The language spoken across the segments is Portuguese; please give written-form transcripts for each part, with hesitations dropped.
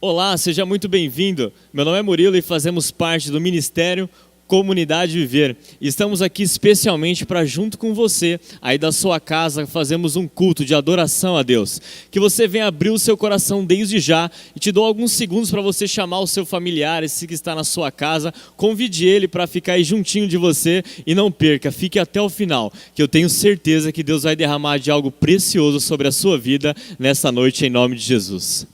Olá, seja muito bem-vindo. Meu nome é Murilo e fazemos parte do Ministério Comunidade Viver. Estamos aqui especialmente para, junto com você, aí da sua casa, fazemos um culto de adoração a Deus. Que você venha abrir o seu coração desde já e te dou alguns segundos para você chamar o seu familiar, esse que está na sua casa, convide ele para ficar aí juntinho de você e não perca, fique até o final, que eu tenho certeza que Deus vai derramar de algo precioso sobre a sua vida nessa noite, em nome de Jesus.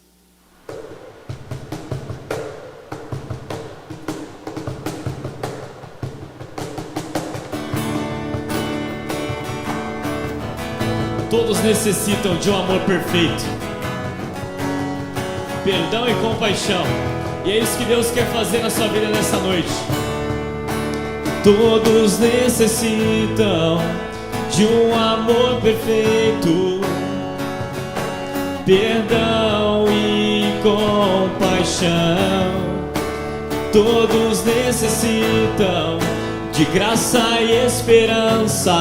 Todos necessitam de um amor perfeito, perdão e compaixão, e é isso que Deus quer fazer na sua vida nessa noite. Todos necessitam de um amor perfeito, perdão e compaixão. Todos necessitam de graça e esperança,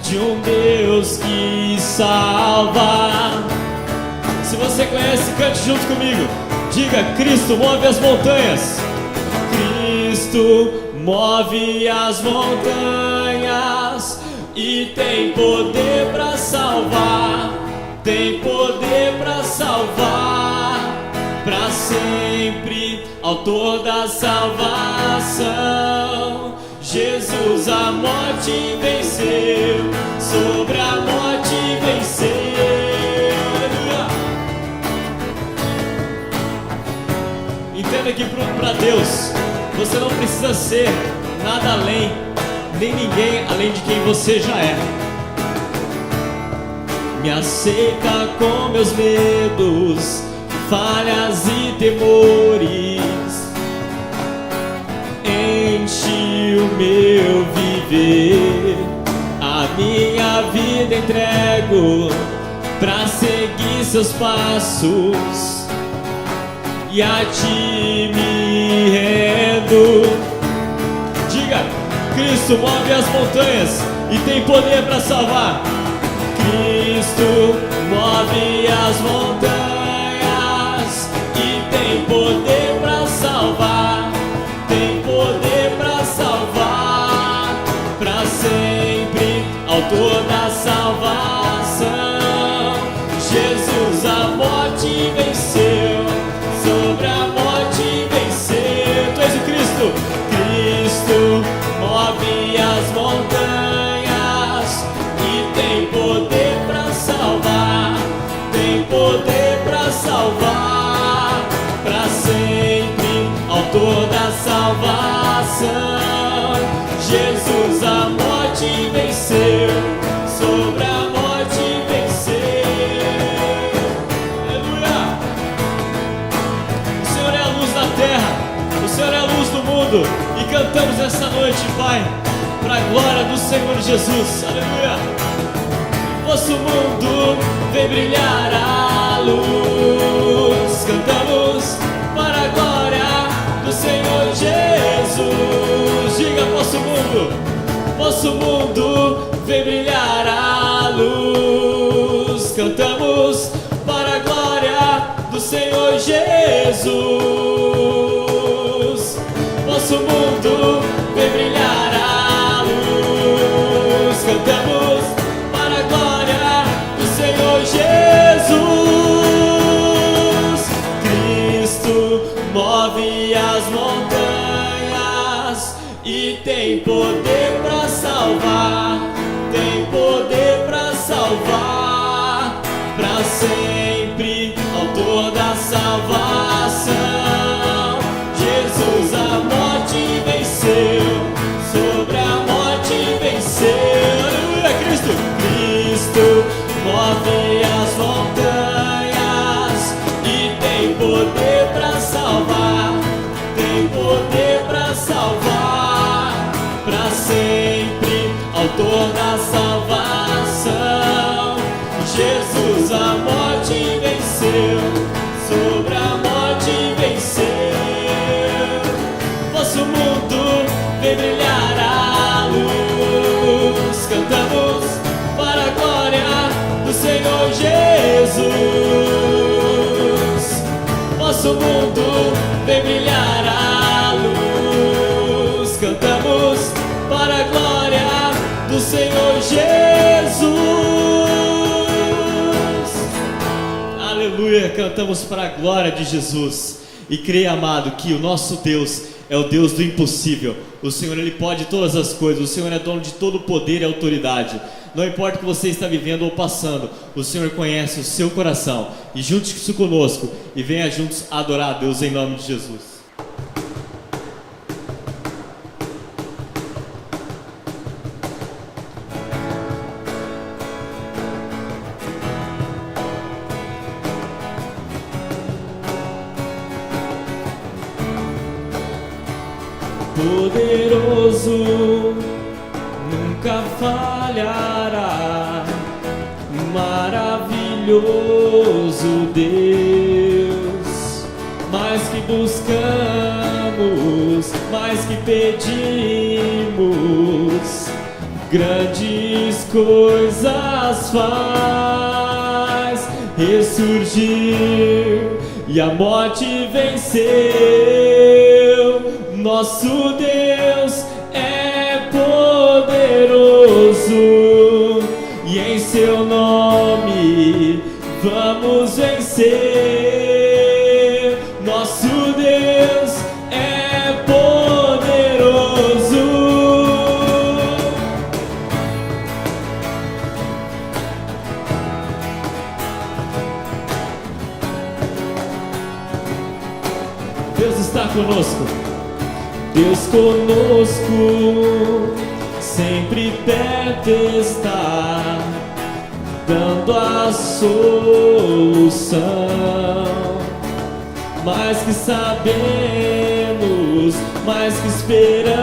de um Deus que salva. Se você conhece, cante junto comigo. Diga: Cristo move as montanhas. Cristo move as montanhas e tem poder para salvar. Tem poder para salvar, para sempre, autor da salvação. Jesus a morte venceu, sobre a morte venceu. Entenda que para Deus você não precisa ser nada além, nem ninguém além de quem você já é. Me aceita com meus medos, falhas e temores. Enche o meu viver, a minha vida entrego pra seguir seus passos e a ti me rendo. Diga: Cristo move as montanhas e tem poder pra salvar. Cristo move as montanhas e tem poder pra salvar. Tem poder pra salvar, pra sempre, autor da salvação. Jesus a morte venceu, sobre a morte venceu. Tu és o Cristo. Cristo move as montanhas e tem poder pra salvar. Tem poder pra salvar, pra sempre, autor da salvação. Jesus a morte venceu, sobre a morte venceu. Aleluia! O Senhor é a luz da terra, o Senhor é a luz do mundo, e cantamos essa noite, Pai, para a glória do Senhor Jesus. Aleluia! Nosso mundo vem brilhar a luz, cantamos para a glória do Senhor Jesus. Diga: nosso mundo vem brilhar a luz, cantamos para a glória do Senhor Jesus. Nosso mundo vem brilhar a luz, cantamos para a glória do Senhor Jesus. Cristo move as montanhas e tem poder pra salvar. Tem poder pra salvar, pra sempre, autor da salvação. Jesus a morte venceu, sobre a morte venceu. Aleluia! Cristo. Cristo move as montanhas e tem poder pra salvar. Tem poder pra salvar, pra sempre, autor da salvação. Jesus a morte venceu, sobre a nosso mundo vem brilhar a luz. Cantamos para a glória do Senhor Jesus. Aleluia, cantamos para a glória de Jesus. E creia, amado, que o nosso Deus é o Deus do impossível. O Senhor, Ele pode todas as coisas. O Senhor é dono de todo o poder e autoridade. Não importa o que você está vivendo ou passando, o Senhor conhece o seu coração. E junte-se conosco e venha juntos adorar a Deus em nome de Jesus. Poderoso, nunca falhará, maravilhoso Deus. Mais que buscamos, mais que pedimos, grandes coisas faz. Ressurgir e a morte venceu. Nosso Deus é poderoso e em seu nome vamos vencer. Nosso Deus é poderoso. Deus está conosco. Deus conosco, sempre perto está, dando a solução. Mais que sabemos, mais que esperamos,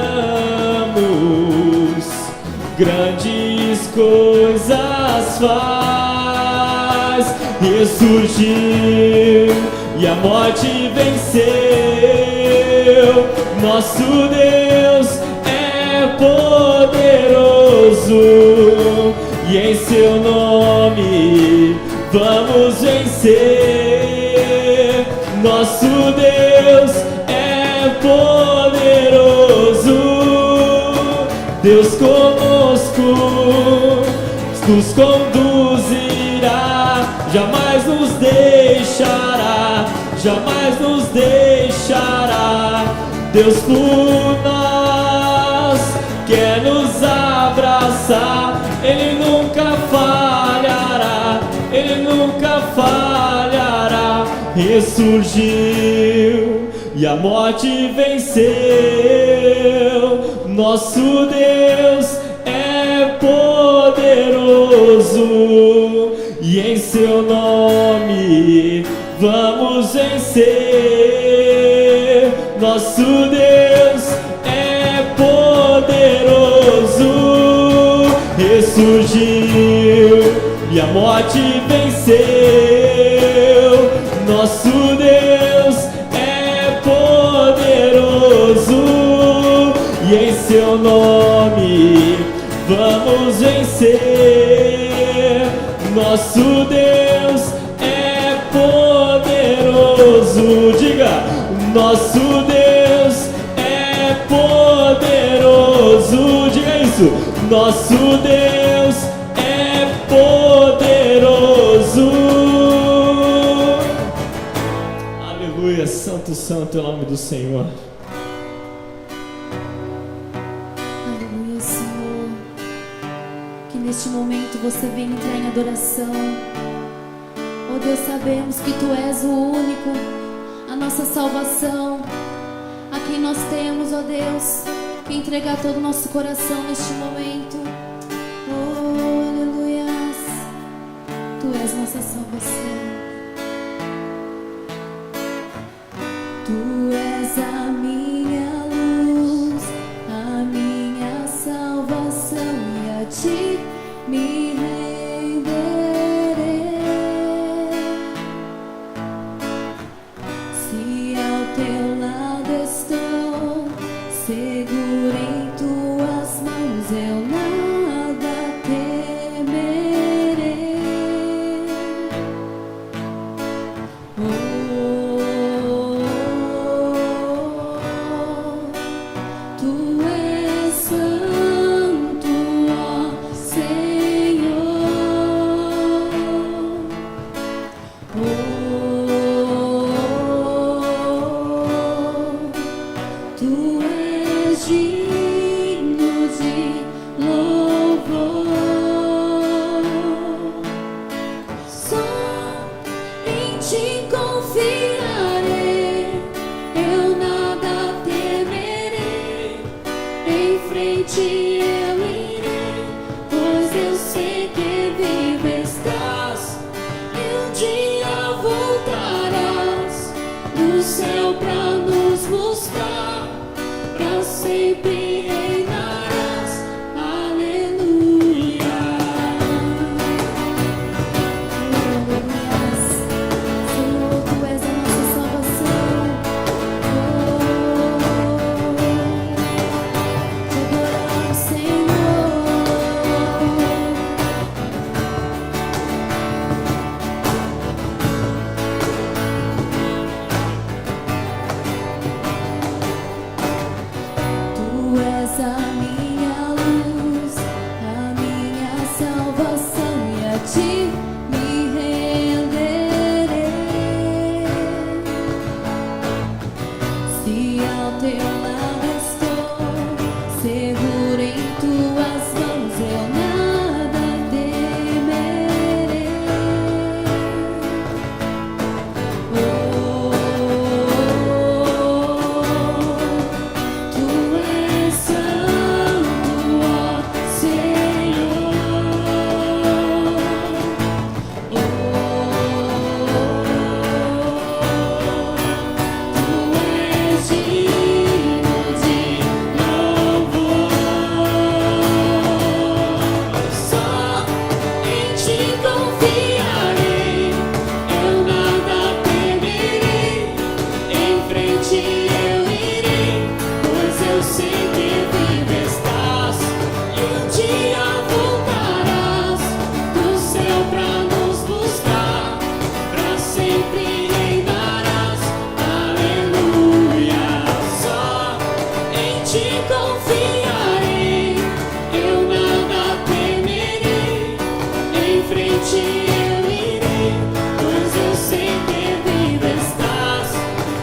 grandes coisas faz. Ressurgiu e a morte venceu. Nosso Deus é poderoso e em seu nome vamos vencer. Nosso Deus é poderoso. Deus conosco nos conduzirá, jamais nos deixará, jamais nos deixará. Deus por nós quer nos abraçar, Ele nunca falhará, Ele nunca falhará. Ressurgiu e a morte venceu. Nosso Deus é poderoso e em seu nome vamos vencer. Nosso Deus é poderoso. Ressurgiu e a morte venceu. Nosso Deus é poderoso e em seu nome vamos vencer. Nosso Deus é poderoso. Diga, nosso Deus é poderoso. Diga isso, nosso Deus é poderoso. Aleluia, santo, santo é o nome do Senhor. Aleluia, Senhor. Que neste momento você venha entrar em adoração. Oh Deus, sabemos que Tu és o único, a nossa salvação, a quem nós temos, ó Deus, que entregar todo o nosso coração neste momento. Oh, aleluias, Tu és nossa salvação. Tu és a minha luz, a minha salvação, e a Ti me renderei. Se ao Teu lado estou, seguro em Tuas mãos, eu nada temerei. Oh, confiarei, eu nada temerei. Em frente eu irei, pois eu sei que vivo estás. E um dia voltarás do céu pra nos buscar, pra sempre reinarás. Aleluia. Senhor, Tu és a nossa salvação. Te adoramos, Senhor. Tu és a minha luz, a minha salvação, e a Ti me renderei. Se ao Teu lado estou, seguro em Tuas mãos, eu nada temerei. Tu és santo, ó Senhor. Tu és digno de louvor. Só em Ti confiarei, eu nada temerei. Em frente eu irei, pois eu sei que vivo estás. E um dia voltarás do céu pra nos buscar, pra sempre reinarás. Aleluia. Só em Ti confiarei, eu nada temerei. Em frente eu irei, pois eu sei que vivo estás.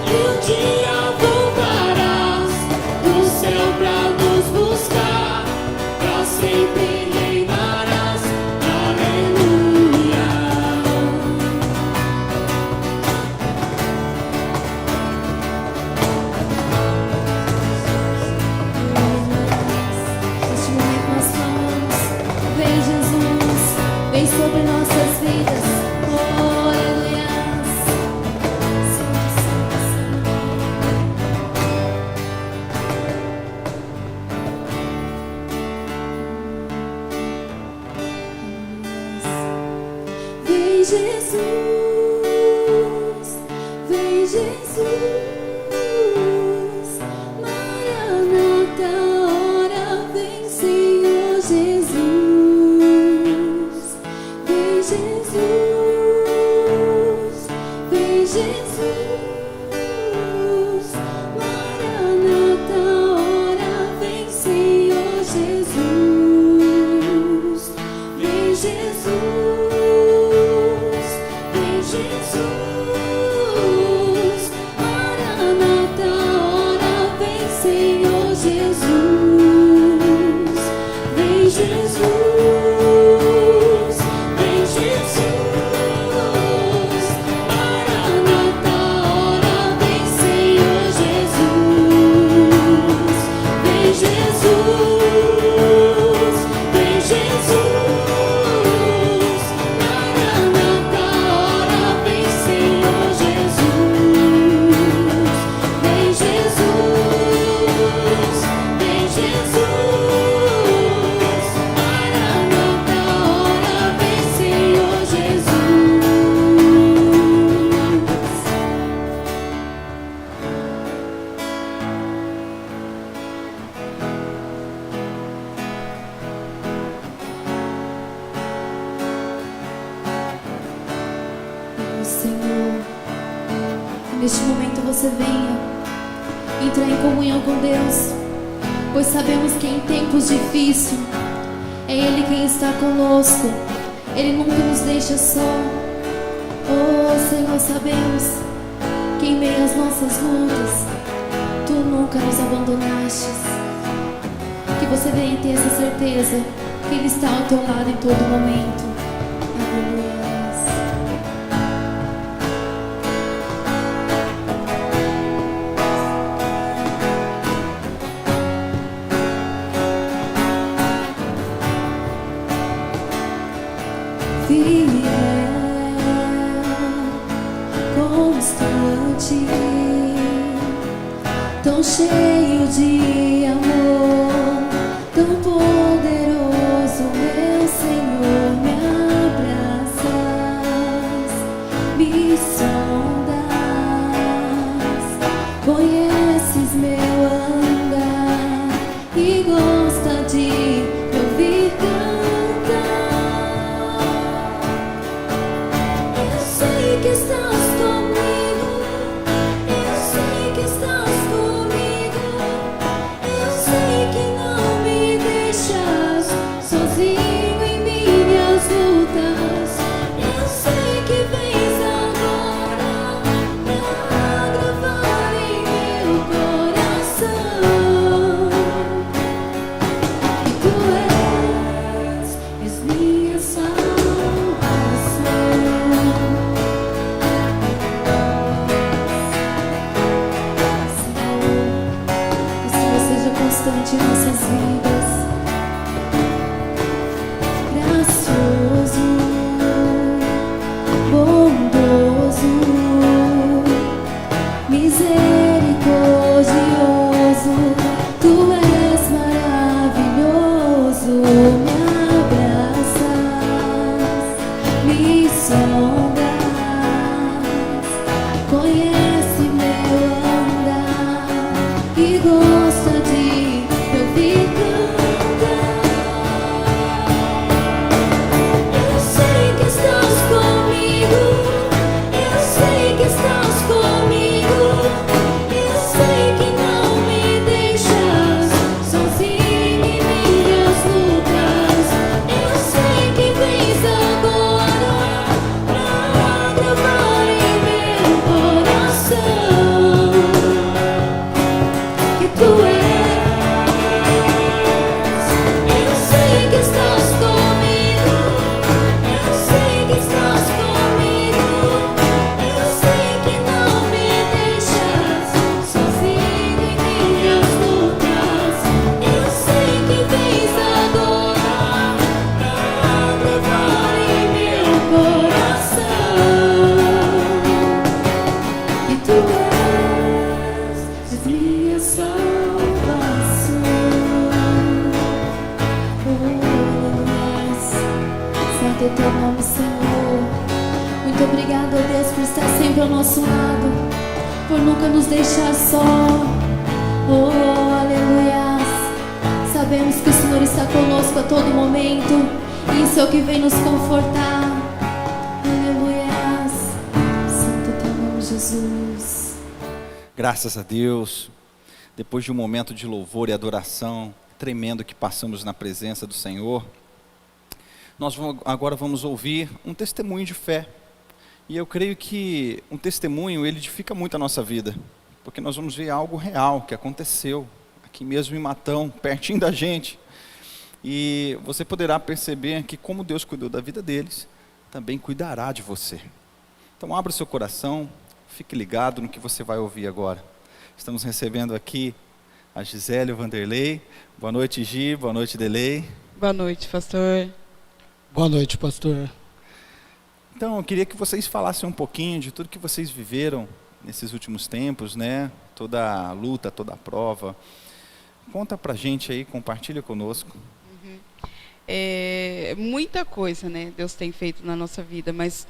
E um dia voltarás do céu pra nos buscar, pra sempre reinarás. Aleluia. Neste momento nós clamamos: vem Jesus, vem sobre nossas vidas. Oh, aleluia. Senhor, Senhor, Senhor. Vem Jesus, vem Jesus, Maranata, hora vem, Senhor Jesus. Vem Jesus, vem Jesus, Maranata, hora vem, Senhor Jesus. Vem Jesus, vem Jesus, Maranata, hora vem, Senhor Jesus. Vem Jesus, vem Jesus, Maranata, hora vem, Senhor Jesus. Vem Jesus, vem Jesus, Maranata, hora vem, Senhor Jesus. Vem Jesus, vem Jesus, Maranata, hora vem, Senhor Senhor, que neste momento você venha entrar em comunhão com Deus, pois sabemos que em tempos difíceis é Ele quem está conosco, Ele nunca nos deixa só. Oh Senhor, sabemos que em meio às nossas lutas Tu nunca nos abandonaste. Que você venha ter essa certeza que Ele está ao teu lado em todo momento. Aleluia. constante, tão cheio de amor, tão poderoso, meu Senhor, me abraças, me sondas, conheces meu andar e gosta de me ouvir cantar. Eu sei que estás comigo, eu sei que estás comigo, eu sei que não me deixas sozinho em minhas lutas. Eu sei que vens agora pra gravar em meu coração que tu és minha salvação. Senhor, que o Senhor seja constante em nossas vidas, gracioso, bondoso, misericordioso, tu és maravilhoso, me abraças, me sondas, conhece meu andar e gosta de me ouvir cantar. Eu sei que estás comigo, eu sei que estás comigo, eu sei que não me deixas sozinho em minhas lutas. Eu sei que vens agora pra gravar em meu coração que tu és. Eu sei que estás comigo, eu sei que estás comigo, eu sei que não me deixas sozinho em minhas lutas. Eu sei que vens agora pra gravar em meu coração que tu és minha salvação. Santo é teu nome, Senhor. Muito obrigado, ó Deus, por estar sempre ao nosso lado, por nunca nos deixar só. Oh, aleluia. Sabemos que o Senhor está conosco a todo momento e isso é o que vem nos confortar. Aleluia. Santo é teu nome, Jesus. Graças a Deus, depois de um momento de louvor e adoração tremendo que passamos na presença do Senhor, nós agora vamos ouvir um testemunho de fé. E eu creio que um testemunho, ele edifica muito a nossa vida, porque nós vamos ver algo real que aconteceu aqui mesmo em Matão, pertinho da gente. E você poderá perceber que como Deus cuidou da vida deles, também cuidará de você. Então abra o seu coração, fique ligado no que você vai ouvir agora. Estamos recebendo aqui a Gisele e o Vanderlei. Boa noite, Gi. Boa noite, Delei. Boa noite, pastor. Boa noite, pastor. Então, eu queria que vocês falassem um pouquinho de tudo que vocês viveram nesses últimos tempos, né? Toda a luta, toda a prova. Conta pra gente aí, compartilha conosco. Muita coisa, né, Deus tem feito na nossa vida, mas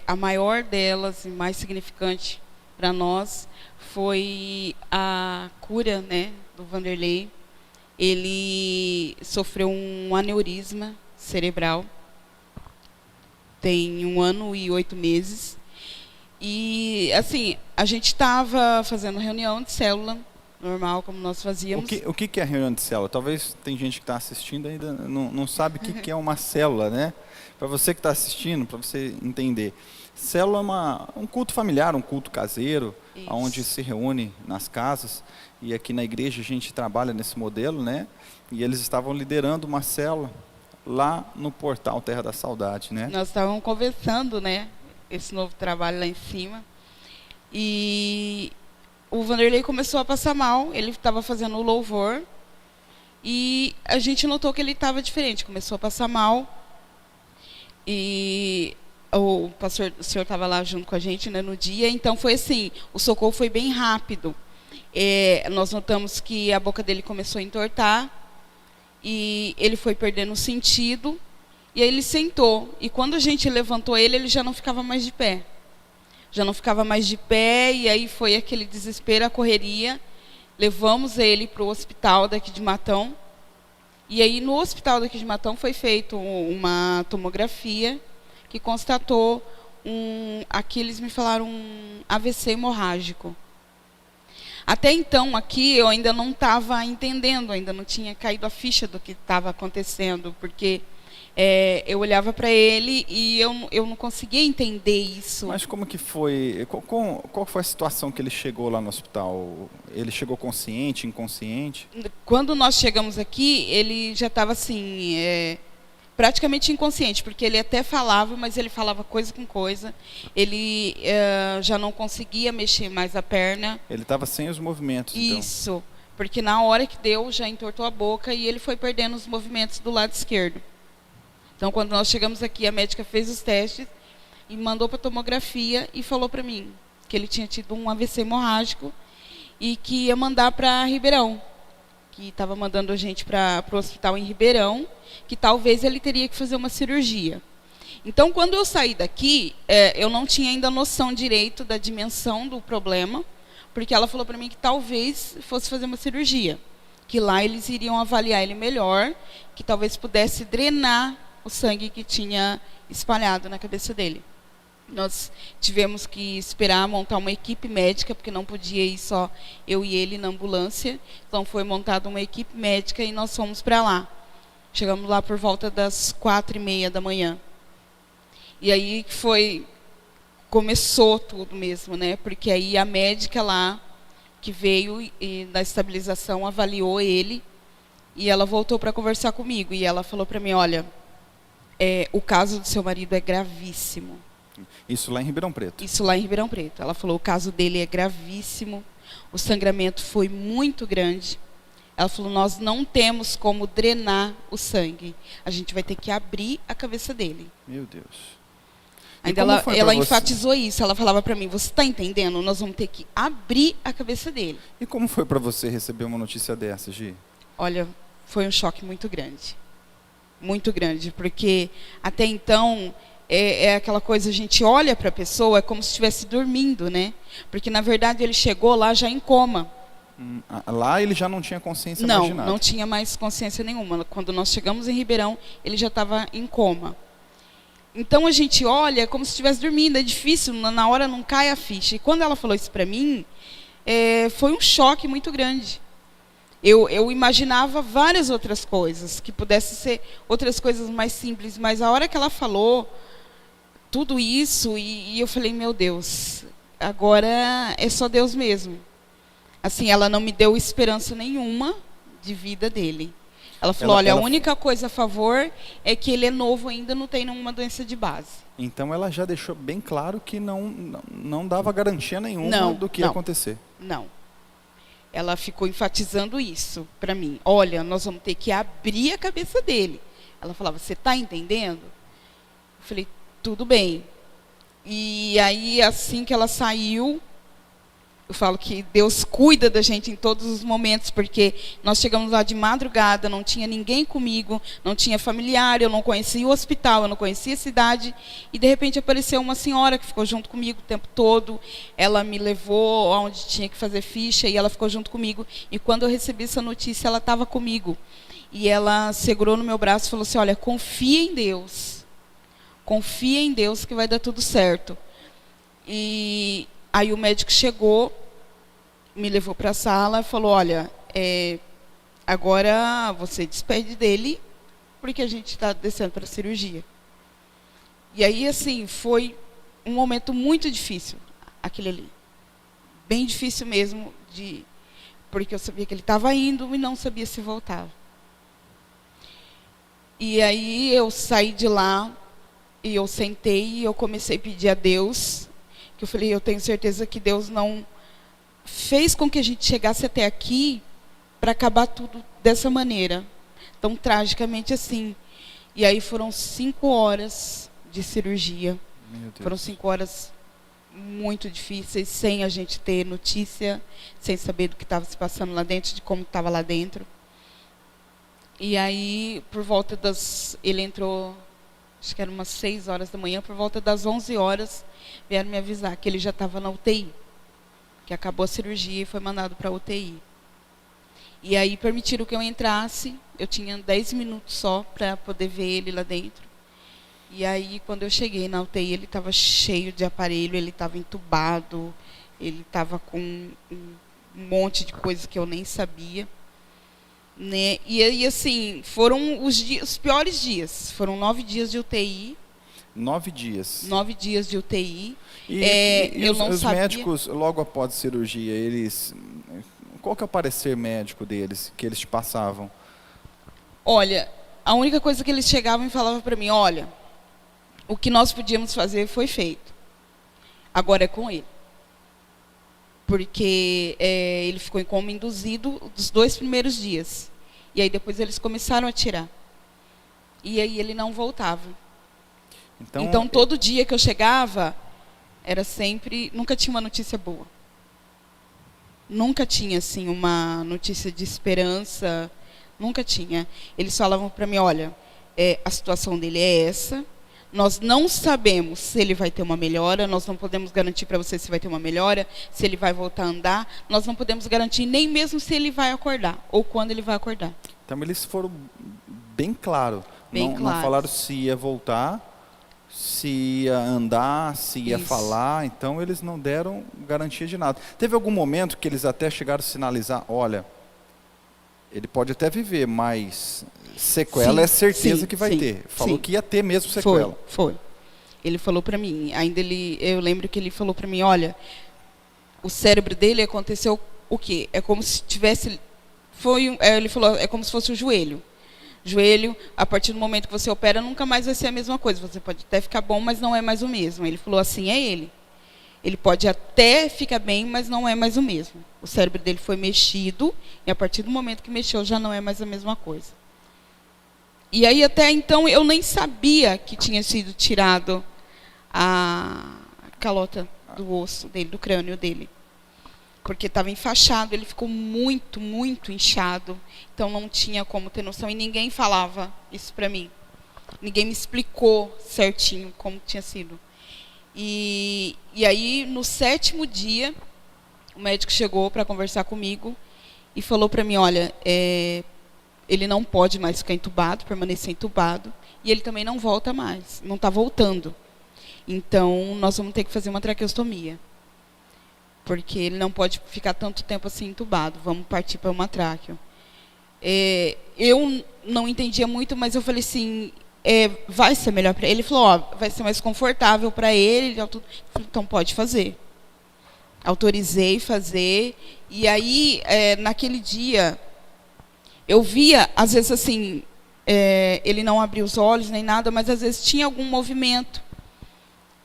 a maior delas e mais significante para nós foi a cura, né, do Vanderlei. Ele sofreu um aneurisma cerebral, tem 1 ano e 8 meses, e assim, a gente estava fazendo reunião de célula, normal, como nós fazíamos. O que é a reunião de célula? Talvez tem gente que está assistindo ainda não sabe o que é uma célula, né? Para você que está assistindo, para você entender. Célula é um culto familiar, um culto caseiro, Isso. onde se reúne nas casas. E aqui na igreja a gente trabalha nesse modelo, né? E eles estavam liderando uma célula lá no portal Terra da Saudade, né? Nós estávamos conversando, né, esse novo trabalho lá em cima. E o Vanderlei começou a passar mal, ele estava fazendo o louvor e a gente notou que ele estava diferente, começou a passar mal. E o pastor, o senhor estava lá junto com a gente, né, no dia, então foi assim, o socorro foi bem rápido. Nós notamos que a boca dele começou a entortar e ele foi perdendo o sentido, e aí ele sentou, e quando a gente levantou ele, ele já não ficava mais de pé. Já não ficava mais de pé, e aí foi aquele desespero, a correria. Levamos ele para o hospital daqui de Matão, e aí no hospital daqui de Matão foi feita uma tomografia que constatou aqui eles me falaram um AVC hemorrágico. Até então, aqui, eu ainda não estava entendendo, ainda não tinha caído a ficha do que estava acontecendo, porque eu olhava para ele e eu não conseguia entender isso. Mas como que foi? Qual foi a situação que ele chegou lá no hospital? Ele chegou consciente, inconsciente? Quando nós chegamos aqui, ele já estava assim, praticamente inconsciente, porque ele até falava, mas ele falava coisa com coisa. Ele já não conseguia mexer mais a perna. Ele estava sem os movimentos, então. Isso, porque na hora que deu, já entortou a boca e ele foi perdendo os movimentos do lado esquerdo. Então, quando nós chegamos aqui, a médica fez os testes e mandou para a tomografia e falou para mim que ele tinha tido um AVC hemorrágico e que ia mandar para Ribeirão, que estava mandando a gente para o hospital em Ribeirão, que talvez ele teria que fazer uma cirurgia. Então, quando eu saí daqui, eu não tinha ainda noção direito da dimensão do problema, porque ela falou para mim que talvez fosse fazer uma cirurgia, que lá eles iriam avaliar ele melhor, que talvez pudesse drenar o sangue que tinha espalhado na cabeça dele. Nós tivemos que esperar montar uma equipe médica, porque não podia ir só eu e ele na ambulância. Então foi montada uma equipe médica e nós fomos para lá. Chegamos lá por volta das 4:30 da manhã. E aí começou tudo mesmo, né? Porque aí a médica lá que veio e da estabilização avaliou ele e ela voltou para conversar comigo e ela falou para mim, olha, o caso do seu marido é gravíssimo. Isso lá em Ribeirão Preto? Isso lá em Ribeirão Preto. Ela falou, o caso dele é gravíssimo, o sangramento foi muito grande. Ela falou, nós não temos como drenar o sangue. A gente vai ter que abrir a cabeça dele. Meu Deus. Ainda ela enfatizou isso. Ela falava para mim, você está entendendo? Nós vamos ter que abrir a cabeça dele. E como foi para você receber uma notícia dessa, Gi? Olha, foi um choque muito grande. Muito grande, porque até então é aquela coisa, a gente olha para a pessoa, é como se estivesse dormindo, né? Porque na verdade ele chegou lá já em coma. Lá ele já não tinha consciência mais de nada? Não tinha mais consciência nenhuma. Quando nós chegamos em Ribeirão, ele já estava em coma. Então a gente olha como se estivesse dormindo, é difícil, na hora não cai a ficha. E quando ela falou isso para mim, foi um choque muito grande. Eu imaginava várias outras coisas, que pudessem ser outras coisas mais simples, mas a hora que ela falou tudo isso, e eu falei, meu Deus, agora é só Deus mesmo. Assim, ela não me deu esperança nenhuma de vida dele. Ela falou, olha, a única coisa a favor é que ele é novo ainda, não tem nenhuma doença de base. Então ela já deixou bem claro que não dava garantia nenhuma do que ia acontecer. Não. Ela ficou enfatizando isso para mim. Olha, nós vamos ter que abrir a cabeça dele. Ela falava, você está entendendo? Eu falei, tudo bem. E aí, assim que ela saiu, eu falo que Deus cuida da gente em todos os momentos, porque nós chegamos lá de madrugada, não tinha ninguém comigo, não tinha familiar, eu não conhecia o hospital, eu não conhecia a cidade, e de repente apareceu uma senhora que ficou junto comigo o tempo todo. Ela me levou aonde tinha que fazer ficha e ela ficou junto comigo, e quando eu recebi essa notícia, ela estava comigo. E ela segurou no meu braço e falou assim, olha, confia em Deus que vai dar tudo certo. E aí o médico chegou, me levou para a sala e falou, olha, agora você despede dele, porque a gente está descendo para a cirurgia. E aí, assim, foi um momento muito difícil, aquele ali. Bem difícil mesmo, porque eu sabia que ele estava indo e não sabia se voltava. E aí eu saí de lá, e eu sentei e eu comecei a pedir a Deus, que eu falei, eu tenho certeza que Deus não fez com que a gente chegasse até aqui para acabar tudo dessa maneira, tão tragicamente assim. E aí foram 5 horas de cirurgia. Meu Deus. Foram 5 horas muito difíceis, sem a gente ter notícia, sem saber do que estava se passando lá dentro, de como estava lá dentro. E aí, por volta ele entrou, acho que era umas 6 horas da manhã, por volta das 11 horas, vieram me avisar que ele já estava na UTI, que acabou a cirurgia e foi mandado para a UTI. E aí permitiram que eu entrasse, eu tinha 10 minutos só para poder ver ele lá dentro. E aí, quando eu cheguei na UTI, ele estava cheio de aparelho, ele estava entubado, ele estava com um monte de coisas que eu nem sabia. Né? E aí, assim, foram os piores dias. Foram 9 dias de UTI. 9 dias. 9 dias de UTI. E eu não os sabia. médicos, logo após a cirurgia, qual que é o parecer médico deles, que eles te passavam? Olha, a única coisa que eles chegavam e falavam para mim, olha, o que nós podíamos fazer foi feito. Agora é com ele. Porque ele ficou em coma induzido dos 2 primeiros dias. E aí depois eles começaram a tirar. E aí ele não voltava. Então todo dia que eu chegava, era sempre... Nunca tinha uma notícia boa. Nunca tinha, assim, uma notícia de esperança. Nunca tinha. Eles falavam para mim, olha, a situação dele é essa. Nós não sabemos se ele vai ter uma melhora, nós não podemos garantir para você se vai ter uma melhora, se ele vai voltar a andar, nós não podemos garantir nem mesmo se ele vai acordar, ou quando ele vai acordar. Então eles foram bem claros. Não falaram se ia voltar, se ia andar, se ia falar, então eles não deram garantia de nada. Teve algum momento que eles até chegaram a sinalizar, olha, ele pode até viver, mas sequela é certeza que vai ter. Falou que ia ter mesmo sequela. Foi. Ele falou para mim, eu lembro que ele falou para mim, olha, o cérebro dele aconteceu o quê? É como se tivesse, ele falou, é como se fosse o joelho. Joelho, a partir do momento que você opera, nunca mais vai ser a mesma coisa. Você pode até ficar bom, mas não é mais o mesmo. Ele falou assim, é ele. Ele pode até ficar bem, mas não é mais o mesmo. O cérebro dele foi mexido, e a partir do momento que mexeu, já não é mais a mesma coisa. E aí, até então, eu nem sabia que tinha sido tirado a calota do osso dele, do crânio dele. Porque estava enfaixado, ele ficou muito, muito inchado. Então, não tinha como ter noção. E ninguém falava isso para mim. Ninguém me explicou certinho como tinha sido. E aí, no 7º dia, o médico chegou para conversar comigo e falou para mim, olha, ele não pode mais ficar entubado, permanecer entubado, e ele também não volta mais, não está voltando. Então, nós vamos ter que fazer uma traqueostomia, porque ele não pode ficar tanto tempo assim entubado, vamos partir para uma tráqueo. Eu não entendia muito, mas eu falei assim... vai ser melhor para ele. Ele falou, vai ser mais confortável para ele. Então pode fazer. Autorizei fazer. E aí, naquele dia, eu via, às vezes assim, ele não abria os olhos nem nada, mas às vezes tinha algum movimento.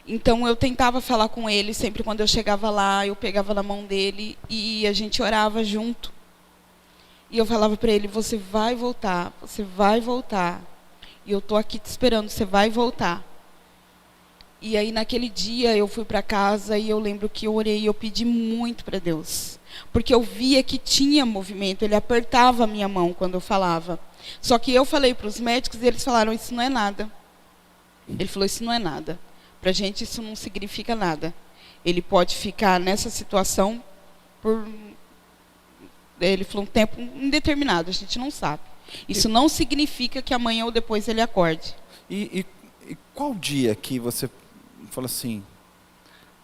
Então eu tentava falar com ele, sempre quando eu chegava lá, eu pegava na mão dele e a gente orava junto. E eu falava para ele, você vai voltar, você vai voltar. E eu estou aqui te esperando, você vai voltar. E aí, naquele dia, eu fui para casa e eu lembro que eu orei e eu pedi muito para Deus. Porque eu via que tinha movimento, ele apertava a minha mão quando eu falava. Só que eu falei para os médicos e eles falaram, isso não é nada. Ele falou, isso não é nada. Para a gente, isso não significa nada. Ele pode ficar nessa situação por... Ele falou, um tempo indeterminado, a gente não sabe. Isso não significa que amanhã ou depois ele acorde. E qual dia que você fala assim,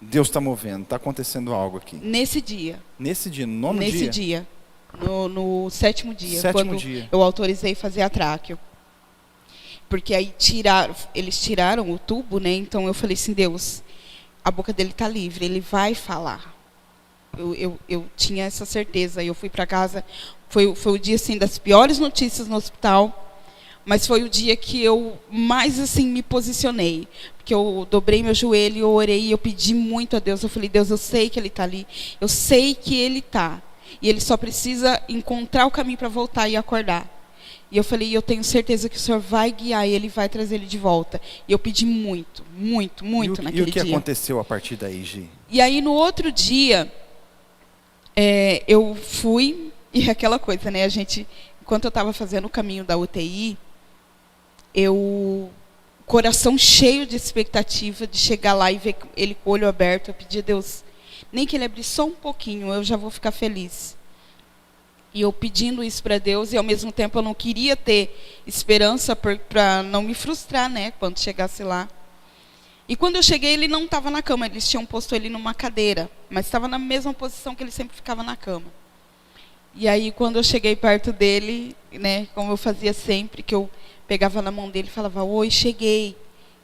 Deus está movendo, está acontecendo algo aqui? Nesse dia. Nesse dia, no nono dia? Nesse dia. No 7º dia. 7º quando dia. Eu autorizei fazer a tráqueo. Porque aí eles tiraram o tubo, né? Então eu falei assim, Deus, a boca dele está livre, ele vai falar. Eu tinha essa certeza. Eu fui para casa, foi o dia assim, das piores notícias no hospital, mas foi o dia que eu mais assim, me posicionei. Porque eu dobrei meu joelho, eu orei, eu pedi muito a Deus. Eu falei, Deus, eu sei que ele está ali, eu sei que ele está. E ele só precisa encontrar o caminho para voltar e acordar. E eu falei, eu tenho certeza que o Senhor vai guiar ele e vai trazer ele de volta. E eu pedi muito, muito, muito naquele dia. E o que aconteceu a partir daí, Gi? E aí no outro dia, eu fui, e aquela coisa, né? Enquanto eu estava fazendo o caminho da UTI, coração cheio de expectativa de chegar lá e ver ele com o olho aberto, eu pedi a Deus, nem que ele abrisse só um pouquinho, eu já vou ficar feliz. E eu pedindo isso para Deus, e ao mesmo tempo eu não queria ter esperança para não me frustrar, né, quando chegasse lá. E quando eu cheguei, ele não estava na cama, eles tinham posto ele numa cadeira, mas estava na mesma posição que ele sempre ficava na cama. E aí, quando eu cheguei perto dele, né, como eu fazia sempre, que eu pegava na mão dele e falava, oi, cheguei.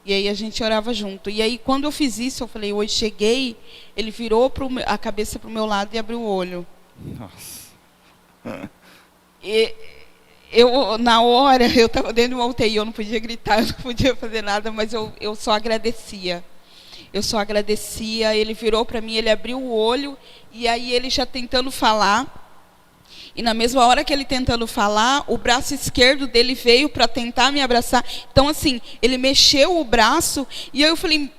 E aí a gente orava junto. E aí, quando eu fiz isso, eu falei, oi, cheguei, ele virou a cabeça para o meu lado e abriu o olho. Nossa. E na hora, eu estava dentro de uma UTI, eu não podia gritar, eu não podia fazer nada, mas eu só agradecia. Eu só agradecia, ele virou para mim, ele abriu o olho, e aí ele já tentando falar, e na mesma hora que ele tentando falar, o braço esquerdo dele veio para tentar me abraçar. Então, assim, ele mexeu o braço, e aí eu falei,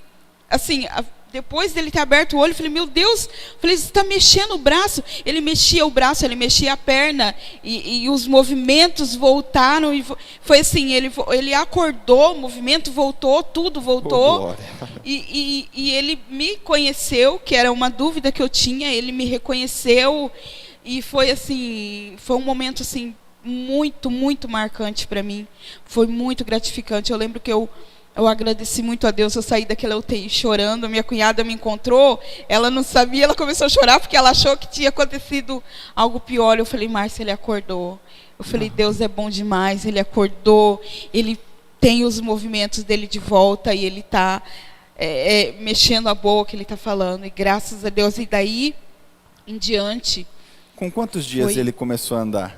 assim, depois dele ter aberto o olho, eu falei, meu Deus, você está mexendo o braço. Ele mexia o braço, ele mexia a perna, e os movimentos voltaram, e foi assim, ele acordou, o movimento voltou, tudo voltou, e ele me conheceu, que era uma dúvida que eu tinha, ele me reconheceu, e foi assim, foi um momento assim, muito, muito marcante para mim, foi muito gratificante. Eu lembro que eu agradeci muito a Deus, eu saí daquela UTI chorando, minha cunhada me encontrou, ela não sabia, ela começou a chorar porque ela achou que tinha acontecido algo pior. Eu falei, Márcia, ele acordou. Eu falei, Deus é bom demais, ele acordou, ele tem os movimentos dele de volta, e ele está mexendo a boca, ele está falando, e graças a Deus, e daí em diante... Com quantos dias ele começou a andar?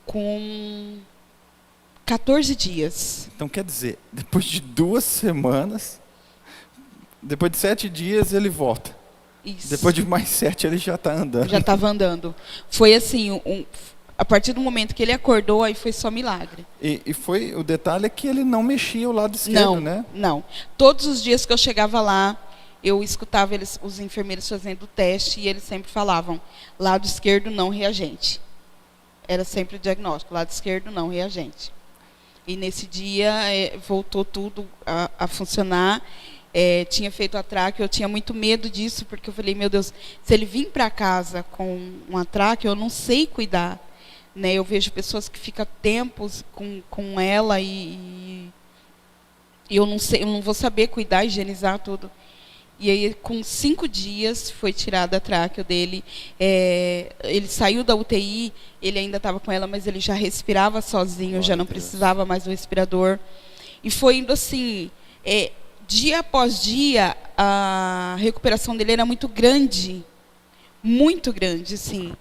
Com 14 dias. Então quer dizer, depois de 2 semanas, depois de 7 dias ele volta. Isso. Depois de mais 7 ele já está andando. Já estava andando. Foi assim, a partir do momento que ele acordou, aí foi só milagre. E foi, o detalhe é que ele não mexia o lado esquerdo, né? Não. Todos os dias que eu chegava lá, eu escutava os enfermeiros fazendo o teste, e eles sempre falavam, lado esquerdo não reagente. Era sempre o diagnóstico, lado esquerdo não reagente. E nesse dia voltou tudo a funcionar. Tinha feito a tráqueo, eu tinha muito medo disso, porque eu falei, meu Deus, se ele vir para casa com uma tráqueo, eu não sei cuidar. Né? Eu vejo pessoas que ficam tempos com ela e eu não sei, eu não vou saber cuidar, higienizar tudo. E aí, com 5 dias, foi tirada a tráqueo dele. Ele saiu da UTI, ele ainda estava com ela, mas ele já respirava sozinho, já não precisava mais do respirador. E foi indo assim, dia após dia, a recuperação dele era muito grande, assim.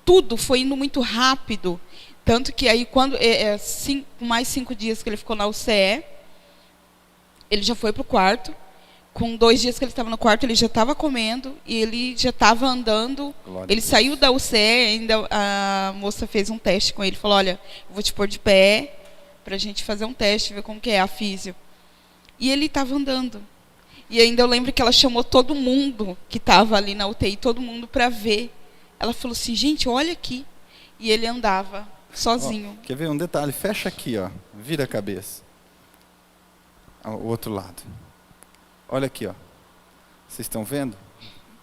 Tudo foi indo muito rápido. Tanto que aí, quando mais 5 dias que ele ficou na UCE, ele já foi para o quarto. Com 2 dias que ele estava no quarto, ele já estava comendo e ele já estava andando. Ele saiu da UCE, ainda a moça fez um teste com ele, falou, olha, eu vou te pôr de pé para a gente fazer um teste, ver como que é a físio. E ele estava andando. E ainda eu lembro que ela chamou todo mundo que estava ali na UTI, todo mundo para ver. Ela falou assim, gente, olha aqui. E ele andava sozinho. Quer ver um detalhe? Fecha aqui, ó, vira a cabeça. O outro lado. Olha aqui, ó. Vocês estão vendo?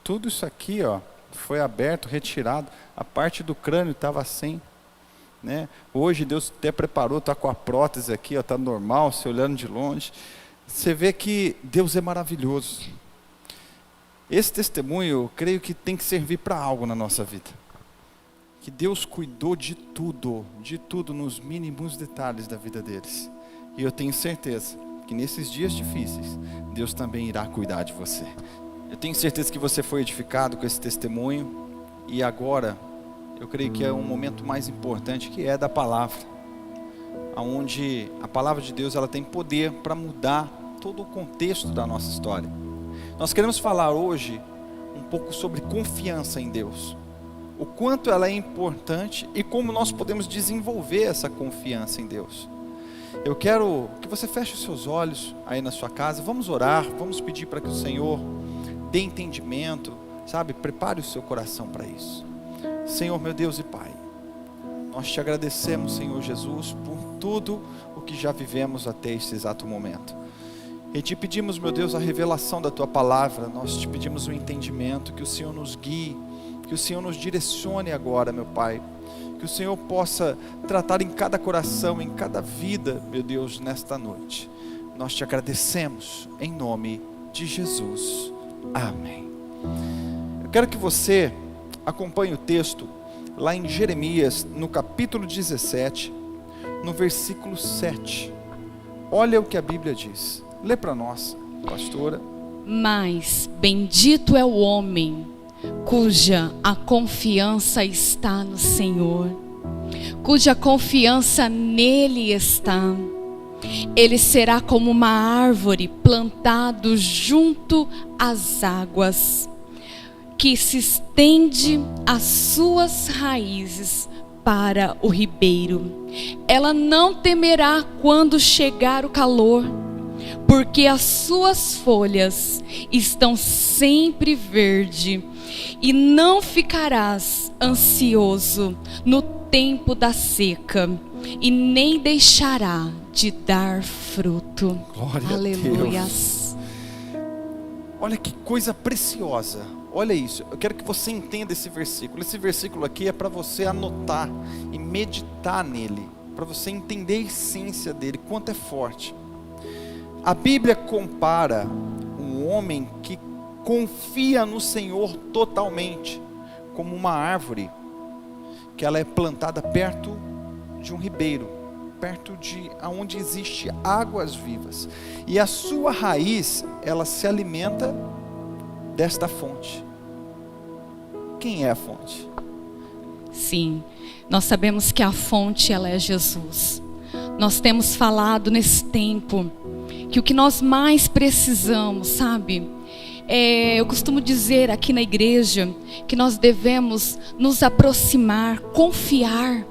Tudo isso aqui, ó, foi aberto, retirado. A parte do crânio estava assim, né? Hoje Deus até preparou, está com a prótese aqui, ó, está normal, se olhando de longe. Você vê que Deus é maravilhoso. Esse testemunho, eu creio que tem que servir para algo na nossa vida. Que Deus cuidou de tudo nos mínimos detalhes da vida deles. E eu tenho certeza que nesses dias difíceis, Deus também irá cuidar de você. Eu tenho certeza que você foi edificado com esse testemunho, e agora, eu creio que é um momento mais importante, que é da palavra, onde a palavra de Deus ela tem poder para mudar todo o contexto da nossa história. Nós queremos falar hoje um pouco sobre confiança em Deus. o quanto ela é importante e como nós podemos desenvolver essa confiança em Deus. Eu quero que você feche os seus olhos aí na sua casa, vamos orar, vamos pedir para que o Senhor dê entendimento, sabe? Prepare o seu coração para isso. Senhor, meu Deus e Pai, nós te agradecemos, Senhor Jesus, por tudo o que já vivemos até este exato momento. E te pedimos, meu Deus, a revelação da Tua Palavra, nós te pedimos o entendimento, que o Senhor nos guie, que o Senhor nos direcione agora, meu Pai, que o Senhor possa tratar em cada coração, em cada vida, meu Deus, nesta noite. Nós te agradecemos, em nome de Jesus. Amém. Eu quero que você acompanhe o texto lá em Jeremias, no capítulo 17, no versículo 7. Olha o que a Bíblia diz. Lê para nós, pastora. Mas bendito é o homem cuja a confiança está no Senhor, cuja confiança nele está. Ele será como uma árvore plantado junto às águas, que se estende as suas raízes para o ribeiro. Ela não temerá quando chegar o calor, porque as suas folhas estão sempre verde, e não ficarás ansioso no tempo da seca, e nem deixará de dar fruto. Glória Aleluia. a Deus. Olha que coisa preciosa. Olha isso, eu quero que você entenda esse versículo. Esse versículo aqui é para você anotar e meditar nele, para você entender a essência dele, quanto é forte. A Bíblia compara um homem que confia no Senhor totalmente, como uma árvore, que ela é plantada perto de um ribeiro, perto de onde existe águas vivas, e a sua raiz, ela se alimenta desta fonte. Quem é a fonte? Sim, nós sabemos que a fonte, ela é Jesus. Nós temos falado nesse tempo que o que nós mais precisamos, sabe? Eu costumo dizer aqui na igreja que nós devemos nos aproximar, confiar,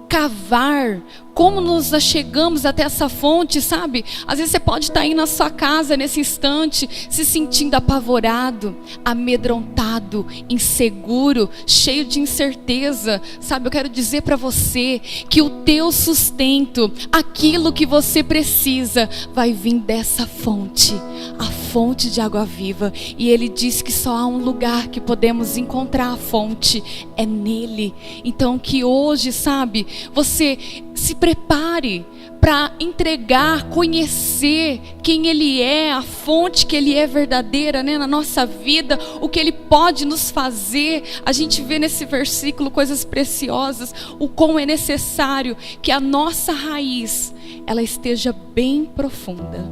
cavar. Como nos achegamos até essa fonte, sabe? Às vezes você pode estar aí na sua casa nesse instante, se sentindo apavorado, amedrontado, inseguro, cheio de incerteza, sabe? Eu quero dizer para você que o teu sustento, aquilo que você precisa, vai vir dessa fonte, a fonte de água viva. E ele diz que só há um lugar que podemos encontrar a fonte, é nele. Então que hoje, sabe, você se prepare para entregar, conhecer quem Ele é, a fonte que Ele é verdadeira, né, na nossa vida, o que Ele pode nos fazer. A gente vê nesse versículo coisas preciosas, o quão é necessário que a nossa raiz, ela esteja bem profunda.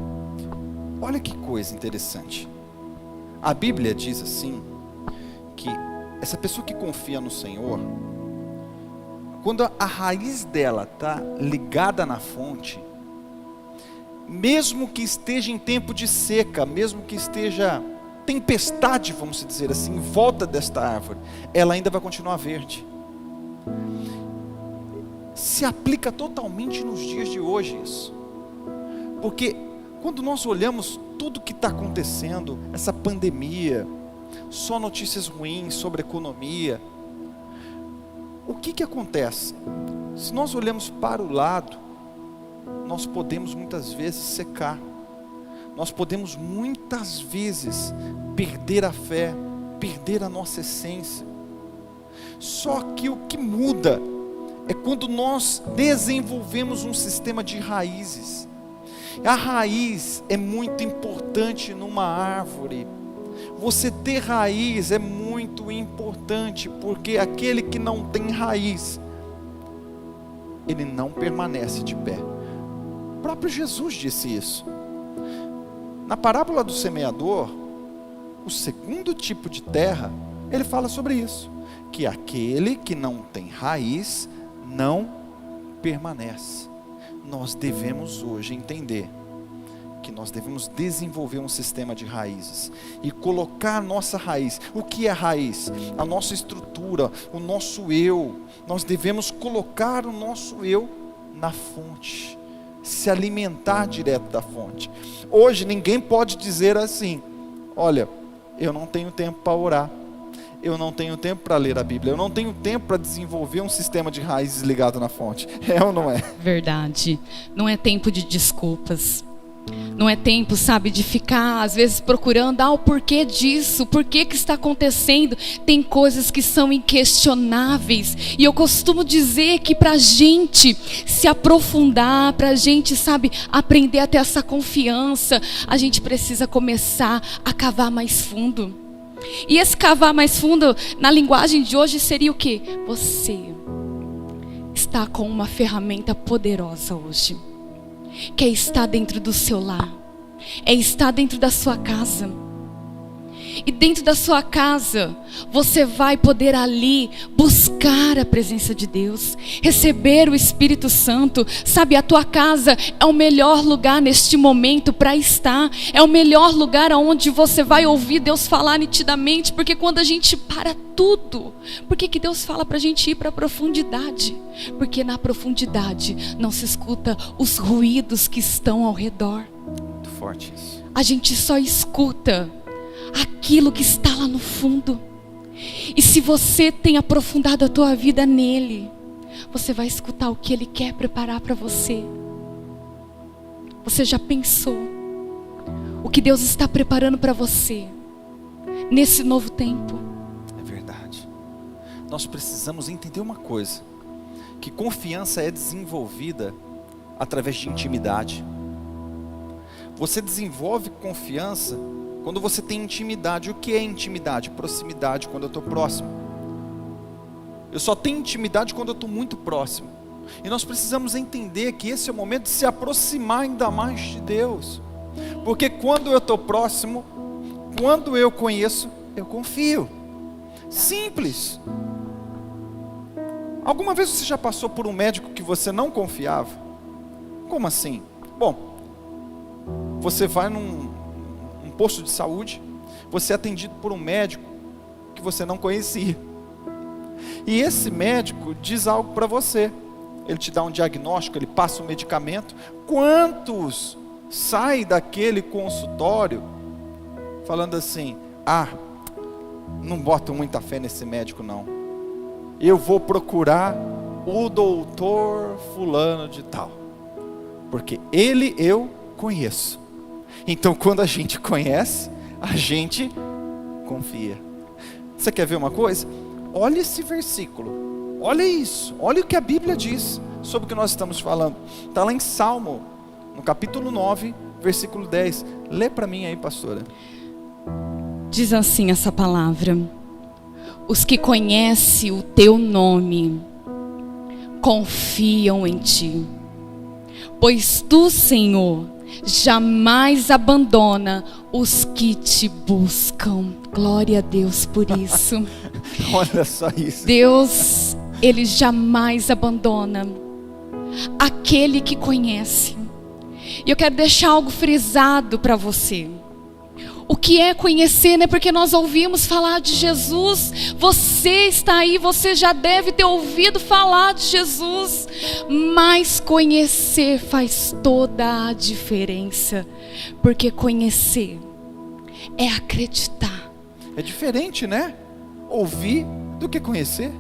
Olha que coisa interessante. A Bíblia diz assim, que essa pessoa que confia no Senhor, quando a raiz dela está ligada na fonte, mesmo que esteja em tempo de seca, mesmo que esteja tempestade, vamos dizer assim, em volta desta árvore, ela ainda vai continuar verde. Se aplica totalmente nos dias de hoje isso. Porque quando nós olhamos tudo que está acontecendo, essa pandemia, só notícias ruins sobre economia, o que acontece? Se nós olhamos para o lado, nós podemos muitas vezes secar, nós podemos muitas vezes perder a fé, perder a nossa essência. Só que o que muda é quando nós desenvolvemos um sistema de raízes. A raiz é muito importante numa árvore. Você ter raiz é muito importante, porque aquele que não tem raiz, ele não permanece de pé. O próprio Jesus disse isso. Na parábola do semeador, o segundo tipo de terra, ele fala sobre isso, que aquele que não tem raiz não permanece. Nós devemos hoje entender que nós devemos desenvolver um sistema de raízes e colocar a nossa raiz. O que é raiz? A nossa estrutura, o nosso eu. Nós devemos colocar o nosso eu na fonte, se alimentar direto da fonte. Hoje ninguém pode dizer assim: olha, eu não tenho tempo para orar, eu não tenho tempo para ler a Bíblia, eu não tenho tempo para desenvolver um sistema de raízes ligado na fonte. É ou não é? Verdade. Não é tempo de desculpas. Não é tempo, sabe, de ficar às vezes procurando o porquê disso, o porquê que está acontecendo. Tem coisas que são inquestionáveis. E eu costumo dizer que para a gente se aprofundar, para a gente, sabe, aprender a ter essa confiança, a gente precisa começar a cavar mais fundo. E esse cavar mais fundo, na linguagem de hoje, seria o quê? Você está com uma ferramenta poderosa hoje, que é estar dentro do seu lar, é estar dentro da sua casa. E dentro da sua casa, você vai poder ali buscar a presença de Deus, receber o Espírito Santo. Sabe, a tua casa é o melhor lugar neste momento para estar. É o melhor lugar onde você vai ouvir Deus falar nitidamente. Porque quando a gente para tudo, por que Deus fala para a gente ir para a profundidade? Porque na profundidade não se escuta os ruídos que estão ao redor. Muito forte isso. A gente só escuta aquilo que está lá no fundo. E se você tem aprofundado a tua vida nele, você vai escutar o que ele quer preparar para você. Você já pensou o que Deus está preparando para você nesse novo tempo? É verdade. Nós precisamos entender uma coisa, que confiança é desenvolvida através de intimidade. Você desenvolve confiança quando você tem intimidade. O que é intimidade? Proximidade, quando eu estou próximo. Eu só tenho intimidade quando eu estou muito próximo. E nós precisamos entender que esse é o momento de se aproximar ainda mais de Deus. Porque quando eu estou próximo, quando eu conheço, eu confio. Simples. Alguma vez você já passou por um médico que você não confiava? Como assim? Bom, você vai num posto de saúde, você é atendido por um médico que você não conhecia. E esse médico diz algo para você. Ele te dá um diagnóstico, ele passa um medicamento. Quantos saem daquele consultório falando assim: não boto muita fé nesse médico não. Eu vou procurar o doutor fulano de tal, porque ele eu conheço. Então quando a gente conhece, a gente confia. Você quer ver uma coisa? Olha esse versículo, olha isso, olha o que a Bíblia diz sobre o que nós estamos falando. Está lá em Salmo, no capítulo 9, versículo 10. Lê para mim aí, pastora. Diz assim essa palavra: os que conhecem o teu nome confiam em ti, pois tu, Senhor, jamais abandona os que te buscam. Glória a Deus por isso. Olha só isso. Deus, ele jamais abandona aquele que conhece. E eu quero deixar algo frisado para você. O que é conhecer, né? Porque nós ouvimos falar de Jesus. Você está aí, você já deve ter ouvido falar de Jesus. Mas conhecer faz toda a diferença. Porque conhecer é acreditar. É diferente, né? Ouvir do que conhecer.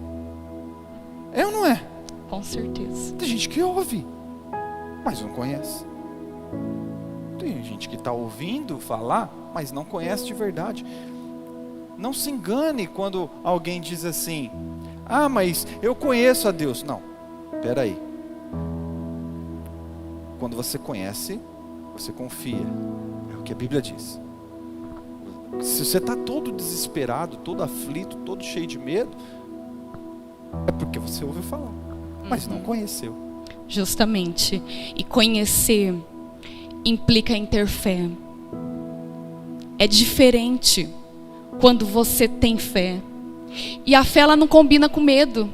É ou não é? Com certeza. Tem gente que ouve, mas não conhece. Tem gente que está ouvindo falar, mas não conhece de verdade. Não se engane quando alguém diz assim: mas eu conheço a Deus. Não, espera aí. Quando você conhece, você confia. É o que a Bíblia diz. Se você está todo desesperado, todo aflito, todo cheio de medo, é porque você ouviu falar, mas não conheceu. Justamente. E conhecer implica em ter fé. É diferente quando você tem fé. E a fé, ela não combina com medo.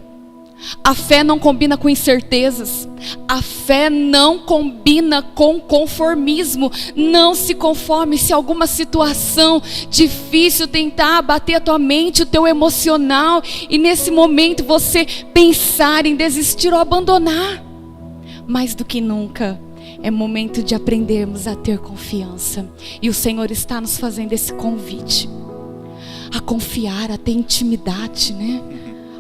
A fé não combina com incertezas. A fé não combina com conformismo. Não se conforme se alguma situação difícil tentar abater a tua mente, o teu emocional, e nesse momento você pensar em desistir ou abandonar. Mais do que nunca, é momento de aprendermos a ter confiança. E o Senhor está nos fazendo esse convite a confiar, a ter intimidade, né?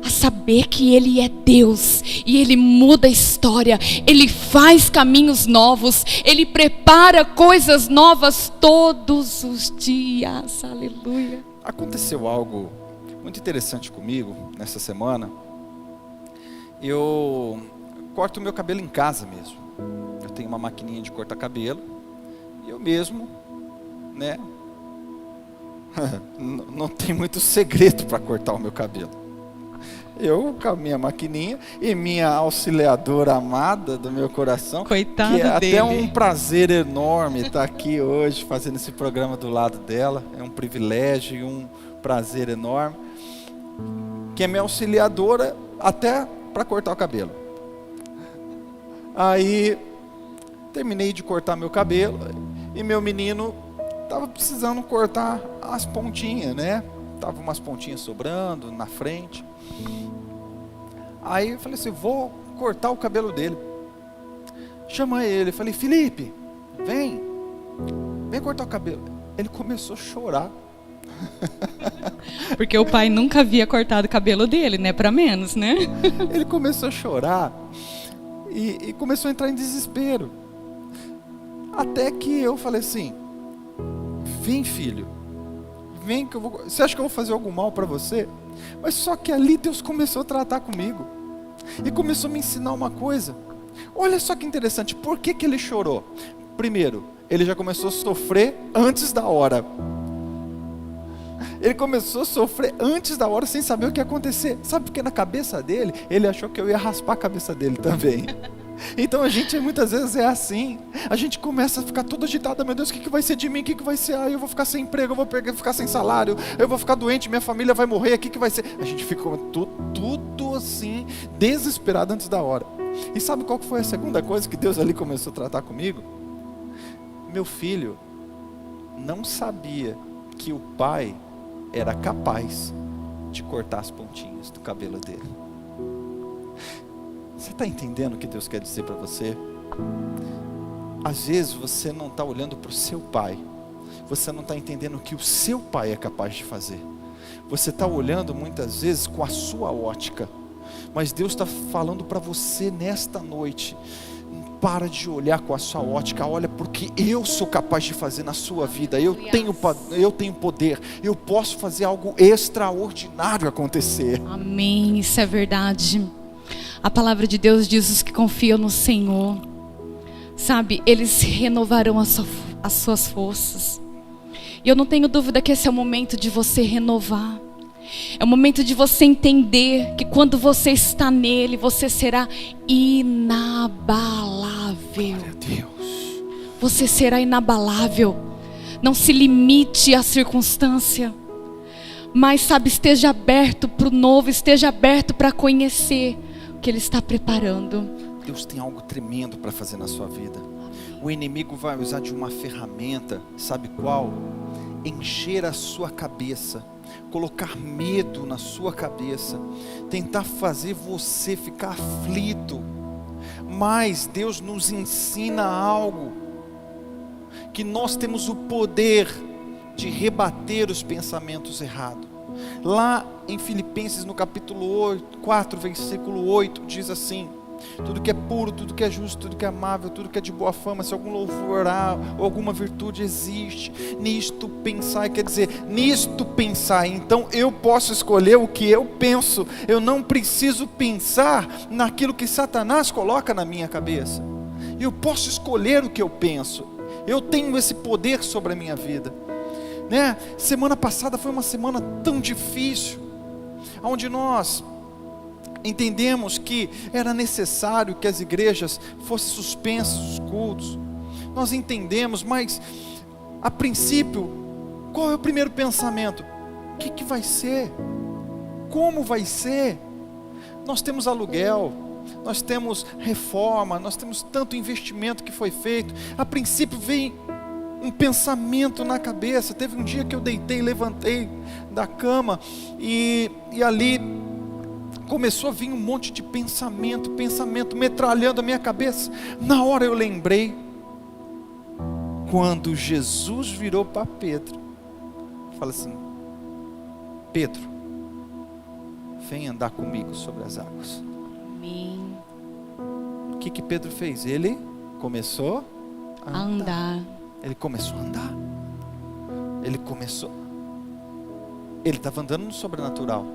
A saber que Ele é Deus e Ele muda a história, Ele faz caminhos novos, Ele prepara coisas novas todos os dias. Aleluia. Aconteceu algo muito interessante comigo nessa semana. Eu corto o meu cabelo em casa mesmo. Eu tenho uma maquininha de cortar cabelo e eu mesmo, né? Não tem muito segredo para cortar o meu cabelo. Eu com a minha maquininha e minha auxiliadora amada do meu coração, Coitado que é dele. até um prazer enorme estar aqui hoje fazendo esse programa do lado dela. É um privilégio e um prazer enorme. Que é minha auxiliadora até para cortar o cabelo. Aí terminei de cortar meu cabelo e meu menino estava precisando cortar as pontinhas, né? Tava umas pontinhas sobrando na frente. Aí eu falei assim, vou cortar o cabelo dele. Chamei ele, falei, Felipe, vem cortar o cabelo. Ele começou a chorar. Porque o pai nunca havia cortado o cabelo dele, né? Para menos, né? Ele começou a chorar e começou a entrar em desespero. Até que eu falei assim, vem filho, vem que eu vou. Você acha que eu vou fazer algum mal para você? Mas só que ali Deus começou a tratar comigo e começou a me ensinar uma coisa. Olha só que interessante, por que ele chorou? Primeiro, ele já começou a sofrer antes da hora. Ele começou a sofrer antes da hora sem saber o que ia acontecer. Sabe porque na cabeça dele, ele achou que eu ia raspar a cabeça dele também. Então a gente muitas vezes é assim. A gente começa a ficar todo agitado. Meu Deus, o que vai ser de mim? O que vai ser? Eu vou ficar sem emprego, eu vou ficar sem salário, eu vou ficar doente, minha família vai morrer, o que vai ser? A gente fica tudo assim, desesperado antes da hora. E sabe qual que foi a segunda coisa que Deus ali começou a tratar comigo? Meu filho não sabia que o pai era capaz de cortar as pontinhas do cabelo dele. Você está entendendo o que Deus quer dizer para você? Às vezes você não está olhando para o seu pai. Você não está entendendo o que o seu pai é capaz de fazer. Você está olhando muitas vezes com a sua ótica. Mas Deus está falando para você nesta noite. Para de olhar com a sua ótica, olha porque eu sou capaz de fazer na sua vida. Eu tenho poder. Eu posso fazer algo extraordinário acontecer. Amém, isso é verdade. A palavra de Deus diz: os que confiam no Senhor, sabe, eles renovarão as suas forças. E eu não tenho dúvida que esse é o momento de você renovar. É o momento de você entender que quando você está nele, você será inabalável. Glória a Deus. Você será inabalável. Não se limite à circunstância, mas sabe, esteja aberto para o novo, esteja aberto para conhecer o que Ele está preparando. Deus tem algo tremendo para fazer na sua vida. O inimigo vai usar de uma ferramenta, sabe qual? Encher a sua cabeça, colocar medo na sua cabeça, tentar fazer você ficar aflito. Mas Deus nos ensina algo, que nós temos o poder de rebater os pensamentos errados. Lá em Filipenses, no capítulo 4, versículo 8, diz assim: tudo que é puro, tudo que é justo, tudo que é amável, tudo que é de boa fama, se algum louvor há, ou alguma virtude existe, nisto pensai, quer dizer, nisto pensai. Então eu posso escolher o que eu penso. Eu não preciso pensar naquilo que Satanás coloca na minha cabeça. Eu posso escolher o que eu penso. Eu tenho esse poder sobre a minha vida, né? Semana passada foi uma semana tão difícil, onde nós entendemos que era necessário que as igrejas fossem suspensas, os cultos. Nós entendemos, mas a princípio, qual é o primeiro pensamento? O que vai ser? Como vai ser? Nós temos aluguel, nós temos reforma, nós temos tanto investimento que foi feito. A princípio vem um pensamento na cabeça. Teve um dia que eu deitei, levantei da cama e ali começou a vir um monte de pensamento metralhando a minha cabeça. Na hora eu lembrei, quando Jesus virou para Pedro, fala assim: Pedro, vem andar comigo sobre as águas. Amém. O que Pedro fez? Ele começou a andar. Ele começou a andar. Ele estava andando no sobrenatural.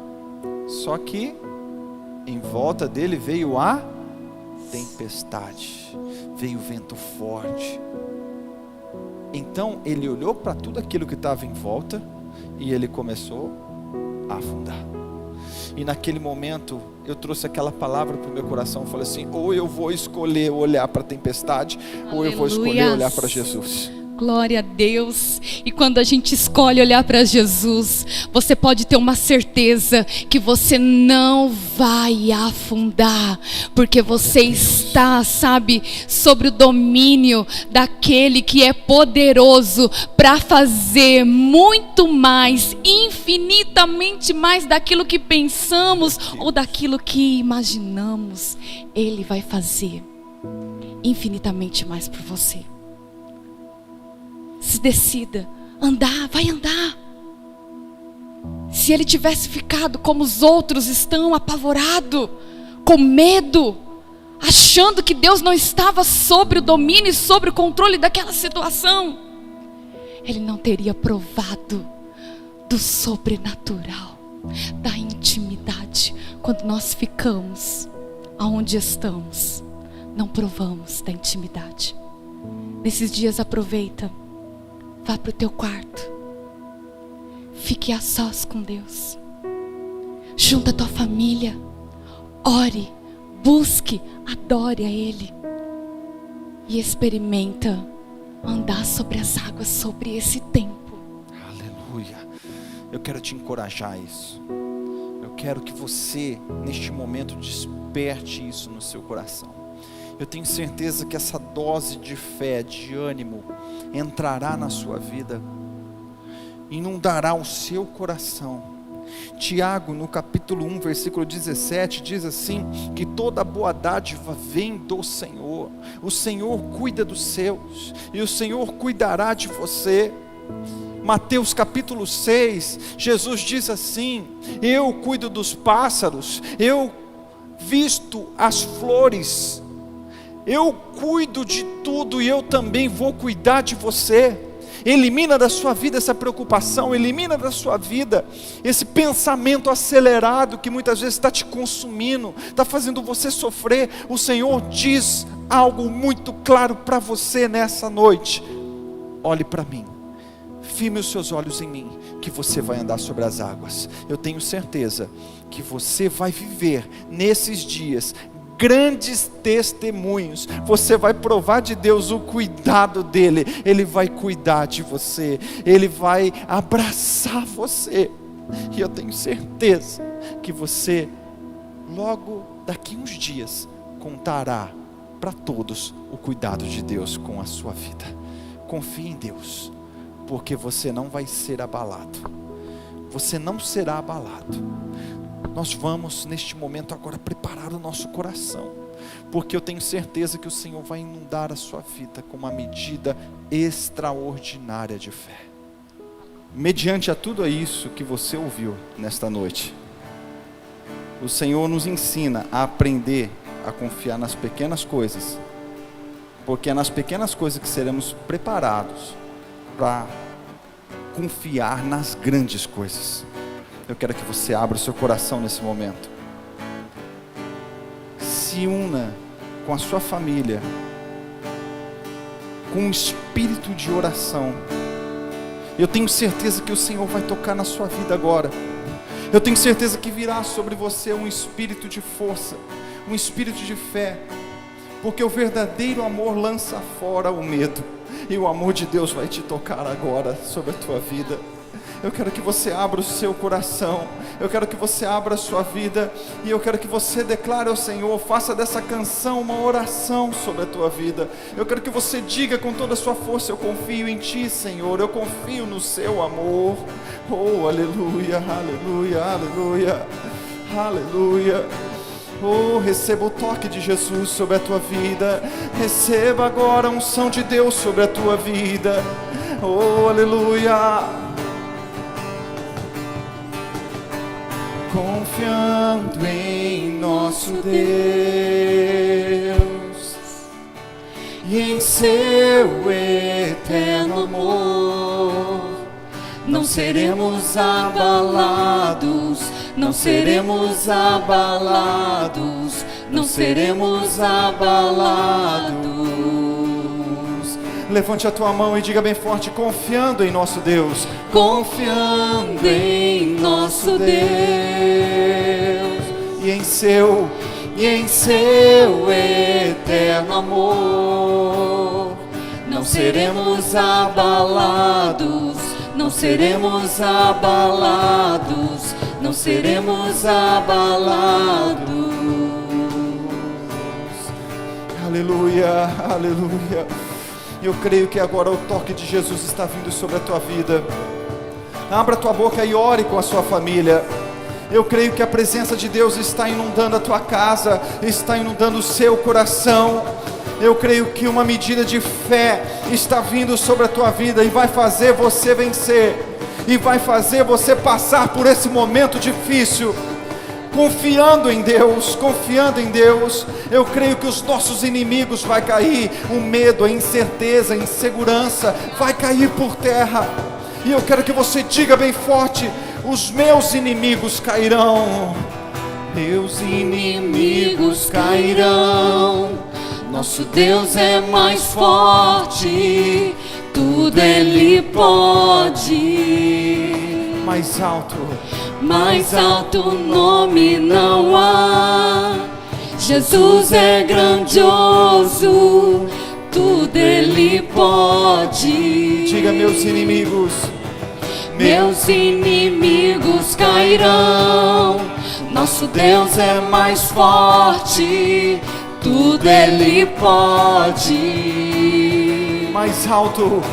Só que em volta dele veio a tempestade, veio o vento forte. Então ele olhou para tudo aquilo que estava em volta e ele começou a afundar. E naquele momento eu trouxe aquela palavra para o meu coração. Eu falei assim: ou eu vou escolher olhar para a tempestade, ou eu vou escolher olhar para Jesus. Glória a Deus. E quando a gente escolhe olhar para Jesus, você pode ter uma certeza que você não vai afundar, porque você está, sabe, sobre o domínio daquele que é poderoso para fazer muito mais, infinitamente mais daquilo que pensamos ou daquilo que imaginamos. Ele vai fazer infinitamente mais por você. Se decida, andar, vai andar. Se ele tivesse ficado como os outros estão, apavorado, com medo, achando que Deus não estava sobre o domínio e sobre o controle daquela situação, ele não teria provado do sobrenatural, da intimidade. Quando nós ficamos aonde estamos, não provamos da intimidade. Nesses dias aproveita, vá para o teu quarto, fique a sós com Deus, junta a tua família, ore, busque, adore a Ele e experimenta andar sobre as águas, sobre esse tempo. Aleluia. Eu quero te encorajar a isso. Eu quero que você neste momento desperte isso no seu coração. Eu tenho certeza que essa dose de fé, de ânimo, entrará na sua vida, inundará o seu coração. Tiago, no capítulo 1, versículo 17, diz assim, que toda boa dádiva vem do Senhor. O Senhor cuida dos seus, e o Senhor cuidará de você. Mateus capítulo 6, Jesus diz assim: eu cuido dos pássaros, eu visto as flores, eu cuido de tudo e eu também vou cuidar de você. Elimina da sua vida essa preocupação, elimina da sua vida esse pensamento acelerado que muitas vezes está te consumindo, está fazendo você sofrer. O Senhor diz algo muito claro para você nessa noite: olhe para mim, firme os seus olhos em mim, que você vai andar sobre as águas. Eu tenho certeza que você vai viver nesses dias grandes testemunhos. Você vai provar de Deus o cuidado dele. Ele vai cuidar de você, ele vai abraçar você, e eu tenho certeza que você logo daqui uns dias contará para todos o cuidado de Deus com a sua vida. Confie em Deus, porque você não vai ser abalado. Você não será abalado. Nós vamos neste momento agora preparar o nosso coração, porque eu tenho certeza que o Senhor vai inundar a sua vida com uma medida extraordinária de fé. Mediante a tudo isso que você ouviu nesta noite, o Senhor nos ensina a aprender a confiar nas pequenas coisas, porque é nas pequenas coisas que seremos preparados para confiar nas grandes coisas. Eu quero que você abra o seu coração nesse momento. Se una com a sua família, com um espírito de oração. Eu tenho certeza que o Senhor vai tocar na sua vida agora. Eu tenho certeza que virá sobre você um espírito de força, um espírito de fé, porque o verdadeiro amor lança fora o medo, e o amor de Deus vai te tocar agora sobre a tua vida. Eu quero que você abra o seu coração, eu quero que você abra a sua vida, e eu quero que você declare ao Senhor, faça dessa canção uma oração sobre a tua vida. Eu quero que você diga com toda a sua força: eu confio em Ti, Senhor, eu confio no Seu amor. Oh, aleluia, aleluia, aleluia, aleluia. Oh, receba o toque de Jesus sobre a tua vida, receba agora a unção de Deus sobre a tua vida. Oh, aleluia. Confiando em nosso Deus e em seu eterno amor, não seremos abalados, não seremos abalados, não seremos abalados. Levante a tua mão e diga bem forte: confiando em nosso Deus, confiando em nosso Deus e em seu eterno amor, não seremos abalados, não seremos abalados, não seremos abalados. Aleluia, aleluia. Eu creio que agora o toque de Jesus está vindo sobre a tua vida. Abra a tua boca e ore com a sua família. Eu creio que a presença de Deus está inundando a tua casa, está inundando o seu coração. Eu creio que uma medida de fé está vindo sobre a tua vida e vai fazer você vencer, e vai fazer você passar por esse momento difícil. Confiando em Deus, confiando em Deus, eu creio que os nossos inimigos vai cair, o medo, a incerteza, a insegurança vai cair por terra. E eu quero que você diga bem forte: os meus inimigos cairão, meus inimigos cairão. Nosso Deus é mais forte, tudo Ele pode. Mais alto nome não há. Jesus é grandioso, tudo Ele pode. Diga: meus inimigos cairão. Nosso Deus é mais forte, tudo Ele pode. Mais alto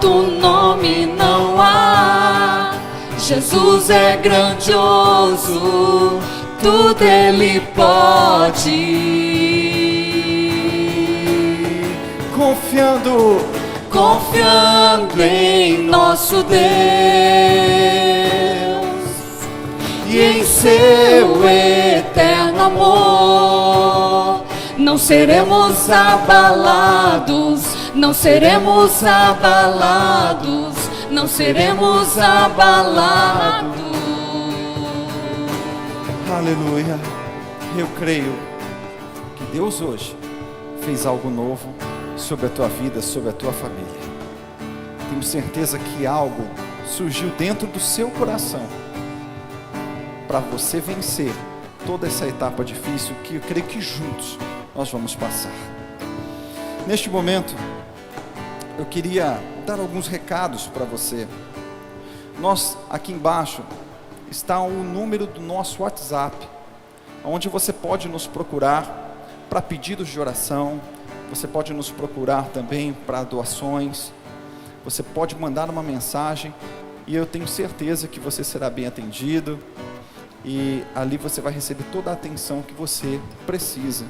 nome não há. Jesus é grandioso, tudo Ele pode. Confiando em nosso Deus e em seu eterno amor, não seremos abalados, não seremos abalados, não seremos abalados. Aleluia. Eu creio que Deus hoje fez algo novo sobre a tua vida, sobre a tua família. Tenho certeza que algo surgiu dentro do seu coração para você vencer toda essa etapa difícil que eu creio que juntos nós vamos passar. Neste momento, eu queria dar alguns recados para você. Nós, aqui embaixo, está o número do nosso WhatsApp, onde você pode nos procurar para pedidos de oração, você pode nos procurar também para doações, você pode mandar uma mensagem e eu tenho certeza que você será bem atendido e ali você vai receber toda a atenção que você precisa.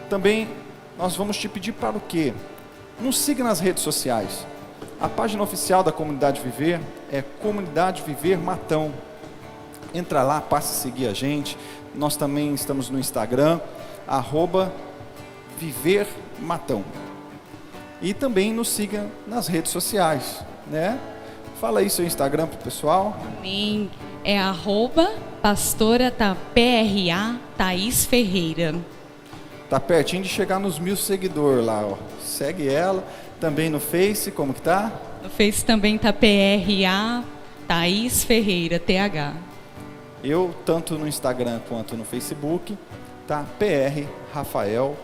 Também nós vamos te pedir para o quê? Nos siga nas redes sociais. A página oficial da Comunidade Viver é Comunidade Viver Matão. Entra lá, passe a seguir a gente. Nós também estamos no Instagram, @Viver Matão. E também nos siga nas redes sociais, né? Fala aí seu Instagram pro pessoal. Amém. É @pastora PRA Thaís Ferreira. Tá pertinho de chegar nos 1000 seguidores lá, ó. Segue ela. Também no Face, como que tá? No Face também tá PRA Thaís Ferreira, TH. Eu, tanto no Instagram quanto no Facebook, tá? PR Rafael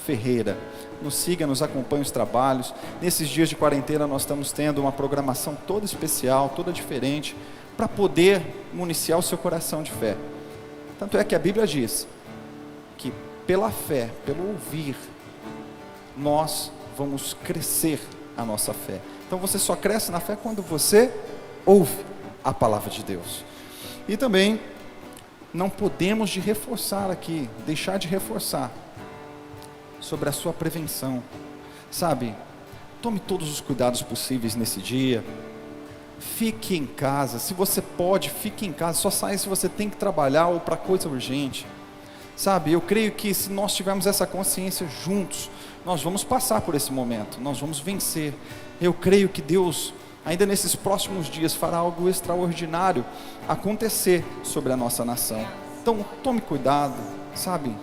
Ferreira. Nos siga, nos acompanhe os trabalhos. Nesses dias de quarentena nós estamos tendo uma programação toda especial, toda diferente, para poder municiar o seu coração de fé. Tanto é que a Bíblia diz que pela fé, pelo ouvir, nós vamos crescer a nossa fé. Então você só cresce na fé quando você ouve a palavra de Deus. E também não podemos deixar de reforçar sobre a sua prevenção. Sabe, tome todos os cuidados possíveis nesse dia. Fique em casa, se você pode, fique em casa. Só saia se você tem que trabalhar ou para coisa urgente. Sabe, eu creio que se nós tivermos essa consciência juntos, nós vamos passar por esse momento, nós vamos vencer. Eu creio que Deus, ainda nesses próximos dias, fará algo extraordinário acontecer sobre a nossa nação. Então, tome cuidado, sabe?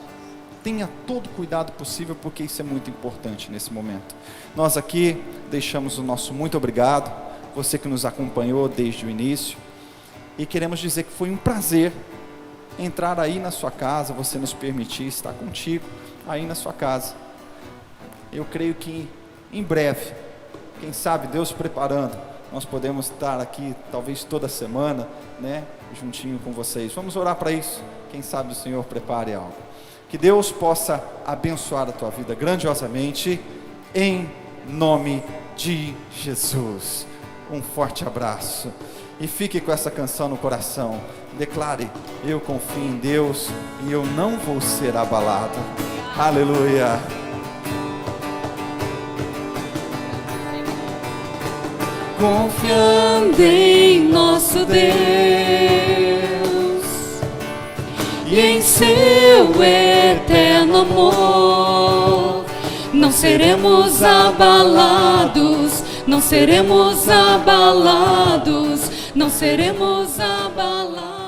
Tenha todo o cuidado possível, porque isso é muito importante nesse momento. Nós aqui deixamos o nosso muito obrigado, você que nos acompanhou desde o início, e queremos dizer que foi um prazer entrar aí na sua casa, você nos permitir estar contigo aí na sua casa. Eu creio que em breve, quem sabe Deus preparando, nós podemos estar aqui talvez toda semana, né, juntinho com vocês. Vamos orar para isso. Quem sabe o Senhor prepare algo. Que Deus possa abençoar a tua vida grandiosamente, em nome de Jesus. Um forte abraço e fique com essa canção no coração. Declare: eu confio em Deus e eu não vou ser abalado. Aleluia. Confiando em nosso Deus e em seu eterno amor, não seremos abalados, não seremos abalados, não seremos abalados.